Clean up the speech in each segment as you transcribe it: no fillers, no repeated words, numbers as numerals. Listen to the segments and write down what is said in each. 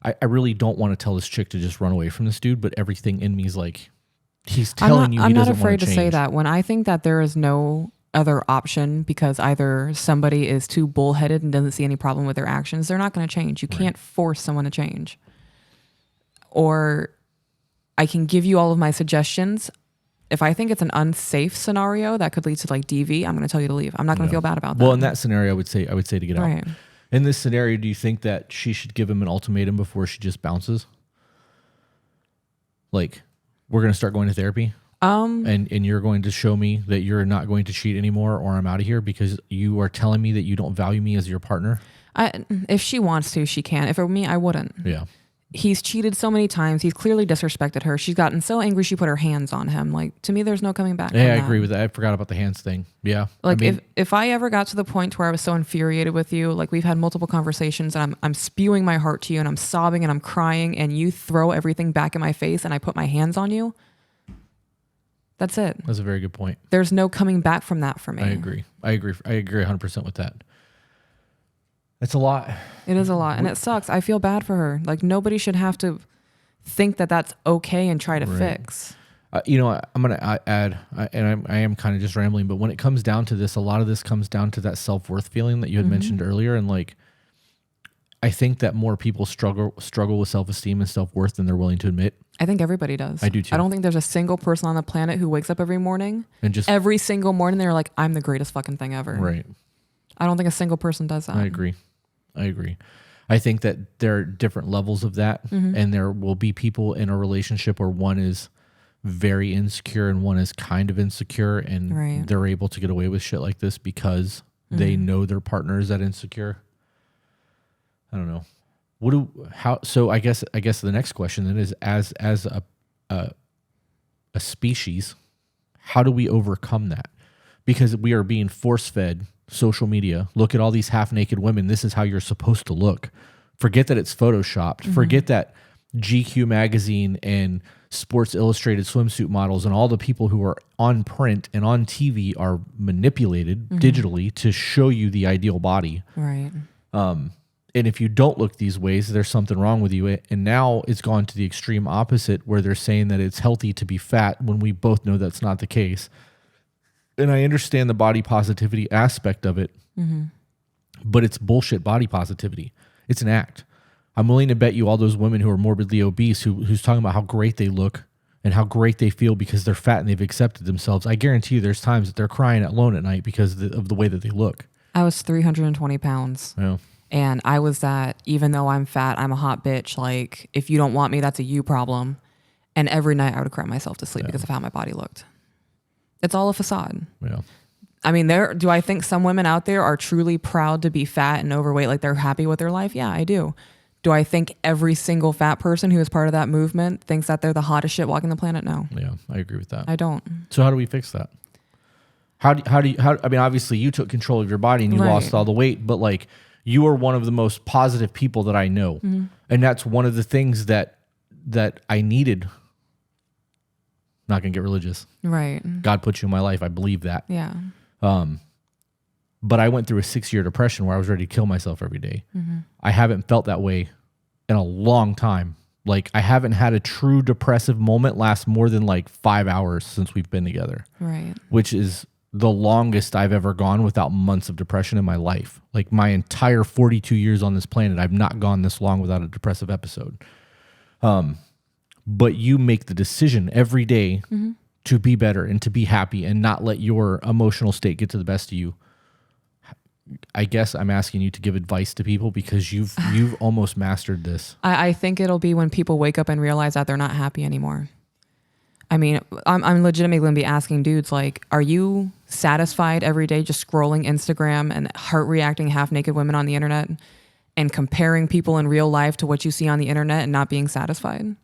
I really don't want to tell this chick to just run away from this dude, but everything in me is like, he's telling you he doesn't want to change. I'm not afraid to say that. When I think that there is no other option because either somebody is too bullheaded and doesn't see any problem with their actions, they're not going to change. You can't force someone to change. Or I can give you all of my suggestions. If I think it's an unsafe scenario that could lead to like DV, I'm going to tell you to leave. I'm not going to feel bad about that. Well, in that scenario, I would say to get out. In this scenario, do you think that she should give him an ultimatum before she just bounces? Like, we're going to start going to therapy? And you're going to show me that you're not going to cheat anymore, or I'm out of here because you are telling me that you don't value me as your partner? If she wants to, she can. If it were me, I wouldn't. Yeah. He's cheated so many times. He's clearly disrespected her. She's gotten so angry she put her hands on him. Like, to me, there's no coming back. Yeah, I agree with that. I forgot about the hands thing. Yeah. Like, if I ever got to the point where I was so infuriated with you, like we've had multiple conversations and I'm spewing my heart to you and I'm sobbing and I'm crying and you throw everything back in my face and I put my hands on you, that's it. That's a very good point. There's no coming back from that for me. I agree 100% with that. It's a lot. It is a lot. And it sucks. I feel bad for her. Like, nobody should have to think that that's okay and try to fix. I'm going to add, and I am kind of just rambling, but when it comes down to this, a lot of this comes down to that self-worth feeling that you had mentioned earlier. And like, I think that more people struggle with self-esteem and self-worth than they're willing to admit. I think everybody does. I do too. I don't think there's a single person on the planet who wakes up every morning and just every single morning they're like, I'm the greatest fucking thing ever. Right. I don't think a single person does that. I agree. I think that there are different levels of that, and there will be people in a relationship where one is very insecure and one is kind of insecure, and they're able to get away with shit like this because they know their partner is that insecure. I don't know. So I guess the next question then is, as a species, how do we overcome that? Because we are being force-fed social media. Look at all these half-naked women. This is how you're supposed to look. Forget that it's photoshopped. Forget that GQ magazine and Sports Illustrated swimsuit models and all the people who are on print and on TV are manipulated digitally to show you the ideal body. Right. And if you don't look these ways, there's something wrong with you. And now it's gone to the extreme opposite where they're saying that it's healthy to be fat when we both know that's not the case. And I understand the body positivity aspect of it, but it's bullshit body positivity. It's an act. I'm willing to bet you all those women who are morbidly obese who's talking about how great they look and how great they feel because they're fat and they've accepted themselves. I guarantee you there's times that they're crying alone at night because of the way that they look. I was 320 pounds. Yeah. And I was that, even though I'm fat, I'm a hot bitch. Like, if you don't want me, that's a you problem. And every night I would cry myself to sleep because of how my body looked. It's all a facade. Yeah. I mean, do I think some women out there are truly proud to be fat and overweight, like they're happy with their life? Yeah, I do. Do I think every single fat person who is part of that movement thinks that they're the hottest shit walking the planet? No. Yeah, I agree with that. I don't. So how do we fix that? How I mean, obviously you took control of your body and you lost all the weight, but like you are one of the most positive people that I know. And that's one of the things that I needed. Not going to get religious. Right. God put you in my life. I believe that. Yeah. But I went through a 6-year depression where I was ready to kill myself every day. I haven't felt that way in a long time. Like, I haven't had a true depressive moment last more than like 5 hours since we've been together. Right. Which is the longest I've ever gone without months of depression in my life. Like, my entire 42 years on this planet, I've not gone this long without a depressive episode. But you make the decision every day to be better and to be happy and not let your emotional state get to the best of you. I guess I'm asking you to give advice to people because you've almost mastered this. I think it'll be when people wake up and realize that they're not happy anymore. I mean, I'm legitimately going to be asking dudes, like, are you satisfied every day just scrolling Instagram and heart-reacting half-naked women on the internet and comparing people in real life to what you see on the internet and not being satisfied?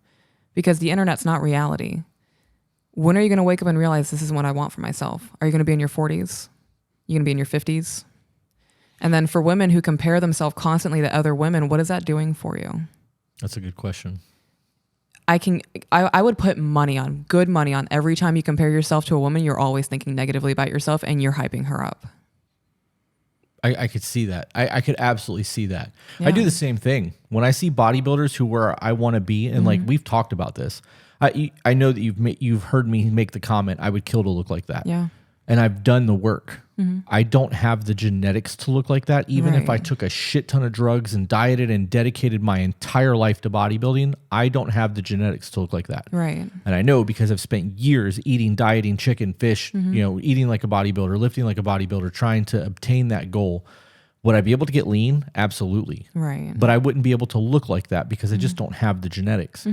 Because the internet's not reality. When are you going to wake up and realize this is what I want for myself? Are you going to be in your 40s? You going to be in your 50s? And then for women who compare themselves constantly to other women, what is that doing for you? That's a good question. I would put good money on every time you compare yourself to a woman, you're always thinking negatively about yourself and you're hyping her up. I could see that. I could absolutely see that. Yeah. I do the same thing when I see bodybuilders who where I want to be, and like we've talked about this. I know that you've heard me make the comment, I would kill to look like that. Yeah. And I've done the work. I don't have the genetics to look like that. Even if I took a shit ton of drugs and dieted and dedicated my entire life to bodybuilding, I don't have the genetics to look like that. Right. And I know because I've spent years dieting chicken, fish, eating like a bodybuilder, lifting like a bodybuilder, trying to obtain that goal. Would I be able to get lean? Absolutely. Right. But I wouldn't be able to look like that because I just don't have the genetics.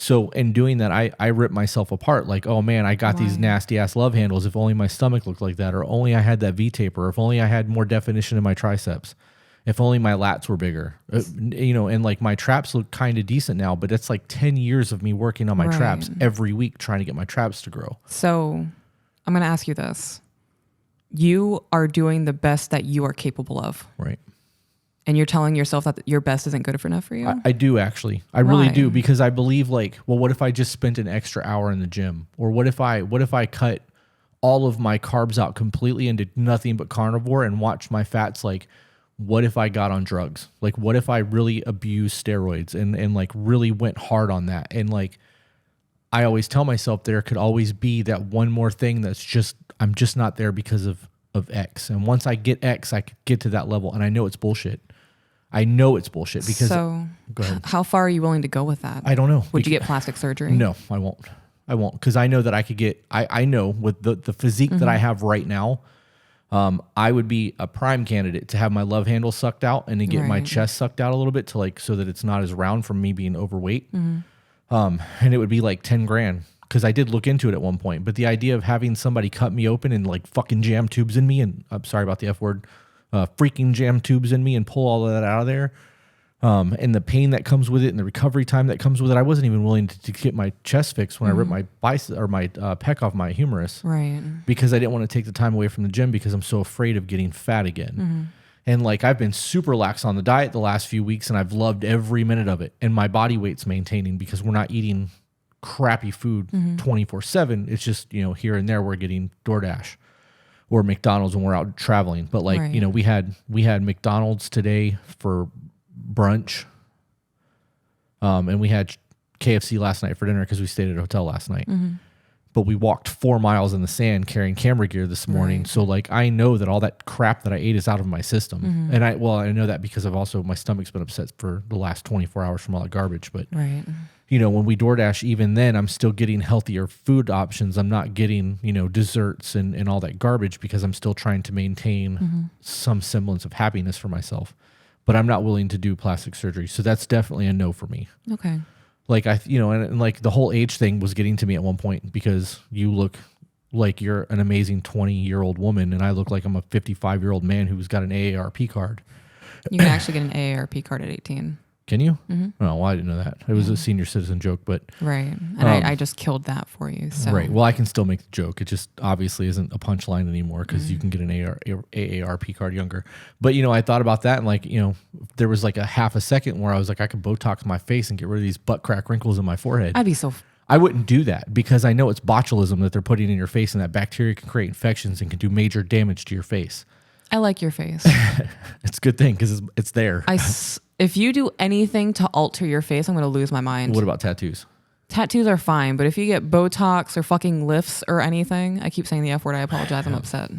So in doing that, I rip myself apart. Like, oh man, I got these nasty ass love handles. If only my stomach looked like that, or only I had that V-taper, or if only I had more definition in my triceps, if only my lats were bigger, and like my traps look kind of decent now, but it's like 10 years of me working on my traps every week, trying to get my traps to grow. So I'm going to ask you this. You are doing the best that you are capable of. Right. And you're telling yourself that your best isn't good enough for you? I do actually. I really do, because I believe like, well, what if I just spent an extra hour in the gym? Or what if I cut all of my carbs out completely and did nothing but carnivore and watched my fats? Like, what if I got on drugs? Like, what if I really abused steroids and like really went hard on that? And like, I always tell myself there could always be that one more thing that's just, I'm just not there because of X. And once I get X, I could get to that level. And I know it's bullshit. I know it's bullshit because. So, go ahead. How far are you willing to go with that? I don't know. Would you get plastic surgery? No, I won't. Because I know that I could get. I know with the physique that I have right now, I would be a prime candidate to have my love handle sucked out and to get my chest sucked out a little bit to like so that it's not as round from me being overweight. And it would be like 10 grand. Because I did look into it at one point, but the idea of having somebody cut me open and like fucking jam tubes in me, and I'm sorry about the F word, freaking jam tubes in me and pull all of that out of there, and the pain that comes with it and the recovery time that comes with it, I wasn't even willing to get my chest fixed when I ripped my bicep or my pec off my humerus, right? Because I didn't want to take the time away from the gym because I'm so afraid of getting fat again. And like I've been super lax on the diet the last few weeks, and I've loved every minute of it, and my body weight's maintaining because we're not eating crappy food 24/7. It's just, here and there we're getting DoorDash or McDonald's when we're out traveling. But like, we had McDonald's today for brunch. And we had KFC last night for dinner because we stayed at a hotel last night. But we walked 4 miles in the sand carrying camera gear this morning. So like, I know that all that crap that I ate is out of my system. And I know that because my stomach's been upset for the last 24 hours from all that garbage. But when we DoorDash, even then, I'm still getting healthier food options. I'm not getting, desserts and all that garbage because I'm still trying to maintain some semblance of happiness for myself. But I'm not willing to do plastic surgery. So that's definitely a no for me. Okay. Like and like the whole age thing was getting to me at one point because you look like you're an amazing 20-year-old woman and I look like I'm a 55-year-old man who's got an AARP card. You can actually get an AARP card at 18. Can you? Oh, well, I didn't know that. It was a senior citizen joke, but right. And I just killed that for you. So. Right. Well, I can still make the joke. It just obviously isn't a punchline anymore because you can get an AARP card younger. But I thought about that and like there was like a half a second where I was like I could Botox my face and get rid of these butt crack wrinkles in my forehead. I wouldn't do that because I know it's botulism that they're putting in your face and that bacteria can create infections and can do major damage to your face. I like your face. It's a good thing because it's there. If you do anything to alter your face, I'm going to lose my mind. What about tattoos? Tattoos are fine, but if you get Botox or fucking lifts or anything, I keep saying the F word, I apologize, I'm upset.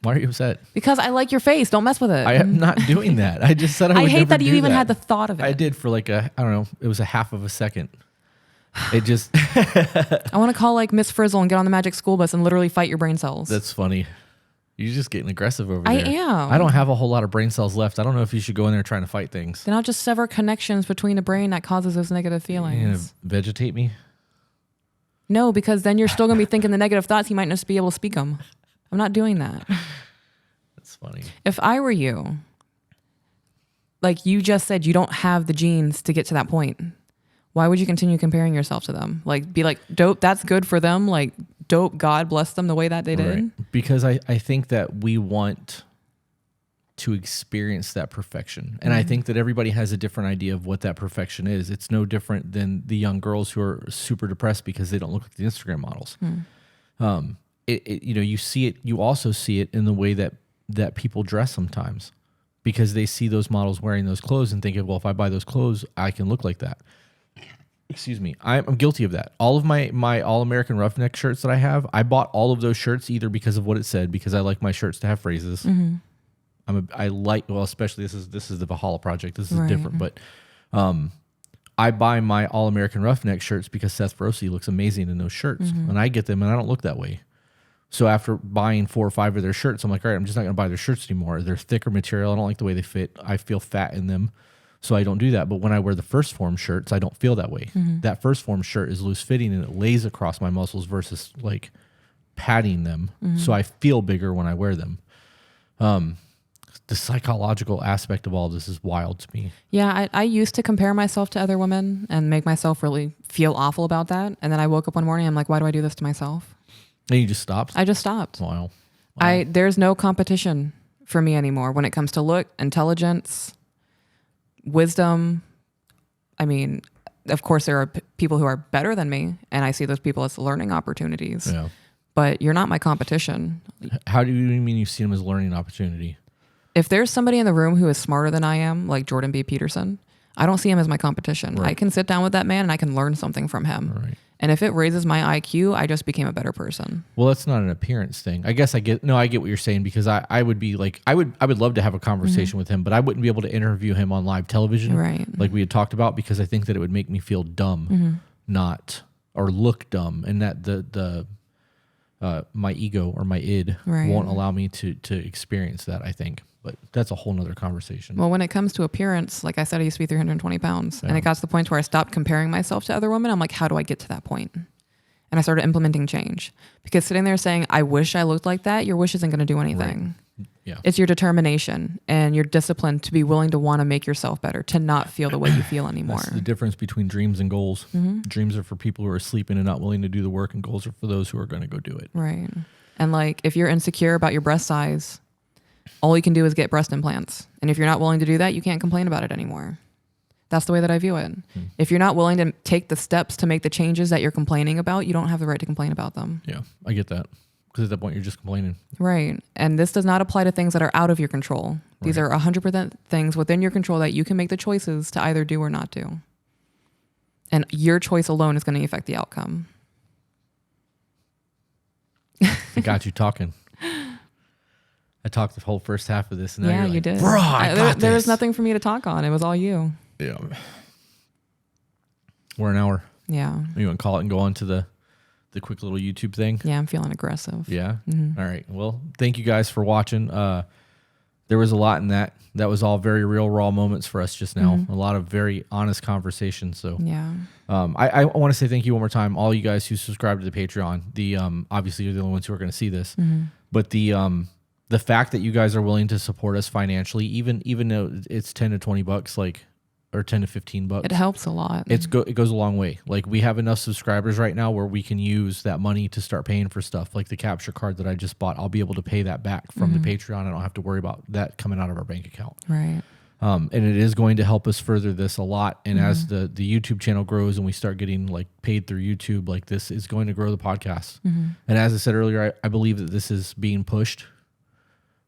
Why are you upset? Because I like your face. Don't mess with it. I am not doing that. I just said I would hate never that you do even that. had the thought of it. I did for like I don't know, it was a half of a second. It just... I want to call like Miss Frizzle and get on the magic school bus and literally fight your brain cells. That's funny. You're just getting aggressive over there. I am. I don't have a whole lot of brain cells left. I don't know if you should go in there trying to fight things. Then I'll just sever connections between the brain that causes those negative feelings. You're gonna vegetate me? No, because then you're still going to be thinking the negative thoughts. You might not just be able to speak them. I'm not doing that. That's funny. If I were you, like you just said, you don't have the genes to get to that point. Why would you continue comparing yourself to them? Like, be like, dope, that's good for them. Like, dope, God bless them the way that they did. Right. Because I think that we want to experience that perfection. And I think that everybody has a different idea of what that perfection is. It's no different than the young girls who are super depressed because they don't look like the Instagram models. You see it, you also see it in the way that people dress sometimes. because they see those models wearing those clothes and thinking, well, if I buy those clothes, I can look like that. Excuse me. I'm guilty of that. All of my All-American Roughneck shirts that I have, I bought all of those shirts either because of what it said, because I like my shirts to have phrases. I like, well, especially this is the Valhalla project. This is different, but I buy my All-American Roughneck shirts because Seth Rosie looks amazing in those shirts, and I get them and I don't look that way. So after buying 4 or 5 of their shirts, I'm like, all right, I'm just not going to buy their shirts anymore. They're thicker material. I don't like the way they fit. I feel fat in them. So I don't do that. But when I wear the First Form shirts, I don't feel that way. That First Form shirt is loose fitting and it lays across my muscles versus like padding them. So I feel bigger when I wear them. The psychological aspect of all this is wild to me. Yeah, I used to compare myself to other women and make myself really feel awful about that. And then I woke up one morning, I'm like, why do I do this to myself? And you just stopped? I just stopped. Wow. There's no competition for me anymore when it comes to look, intelligence, wisdom. I mean, of course, there are people who are better than me, and I see those people as learning opportunities. Yeah. But you're not my competition. How do you mean you see them as learning opportunity? If there's somebody in the room who is smarter than I am, like Jordan B. Peterson, I don't see him as my competition. Right. I can sit down with that man and I can learn something from him. Right. And if it raises my IQ, I just became a better person. Well, that's not an appearance thing. I guess I get what you're saying, because I would be like, I would love to have a conversation with him, but I wouldn't be able to interview him on live television. Right. Like we had talked about, because I think that it would make me feel dumb, or look dumb. And that my ego or my id won't allow me to experience that, I think. But that's a whole nother conversation. Well, when it comes to appearance, like I said, I used to be 320 pounds. And it got to the point where I stopped comparing myself to other women. I'm like, how do I get to that point? And I started implementing change. Because sitting there saying, I wish I looked like that, your wish isn't going to do anything. Right. Yeah. It's your determination and your discipline to be willing to want to make yourself better, to not feel the way you feel anymore. That's the difference between dreams and goals. Dreams are for people who are sleeping and not willing to do the work, and goals are for those who are going to go do it. Right. And like, if you're insecure about your breast size, all you can do is get breast implants. And if you're not willing to do that, you can't complain about it anymore. That's the way that I view it. If you're not willing to take the steps to make the changes that you're complaining about, you don't have the right to complain about them. Yeah, I get that. Because at that point, you're just complaining. Right. And this does not apply to things that are out of your control. These are 100% things within your control that you can make the choices to either do or not do. And your choice alone is going to affect the outcome. I got you talking. I talked the whole first half of this. And now yeah, you're like, you did. Bro, I got there was nothing for me to talk on. It was all you. Yeah. We're an hour. Yeah. You want to call it and go on to the quick little YouTube thing? Yeah, I'm feeling aggressive. Yeah? All right. Well, thank you guys for watching. There was a lot in that. That was all very real, raw moments for us just now. A lot of very honest conversations. So yeah. I want to say thank you one more time, all you guys who subscribe to the Patreon. The obviously you're the only ones who are going to see this, but the fact that you guys are willing to support us financially, even though it's $10 to $20, like, or $10 to $15, it helps a lot. It goes a long way. Like, we have enough subscribers right now where we can use that money to start paying for stuff like the capture card that I just bought. I'll be able to pay that back from the Patreon. I don't have to worry about that coming out of our bank account. Right. And it is going to help us further this a lot. And as the YouTube channel grows and we start getting like paid through YouTube, like, this is going to grow the podcast. And as I said earlier, I believe that this is being pushed.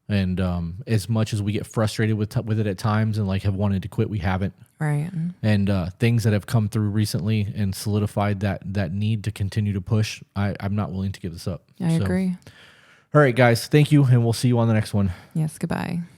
And as much as we get frustrated with it at times and like have wanted to quit, we haven't. Right. And things that have come through recently and solidified that need to continue to push, I'm not willing to give this up. I agree. All right, guys. Thank you. And we'll see you on the next one. Yes. Goodbye.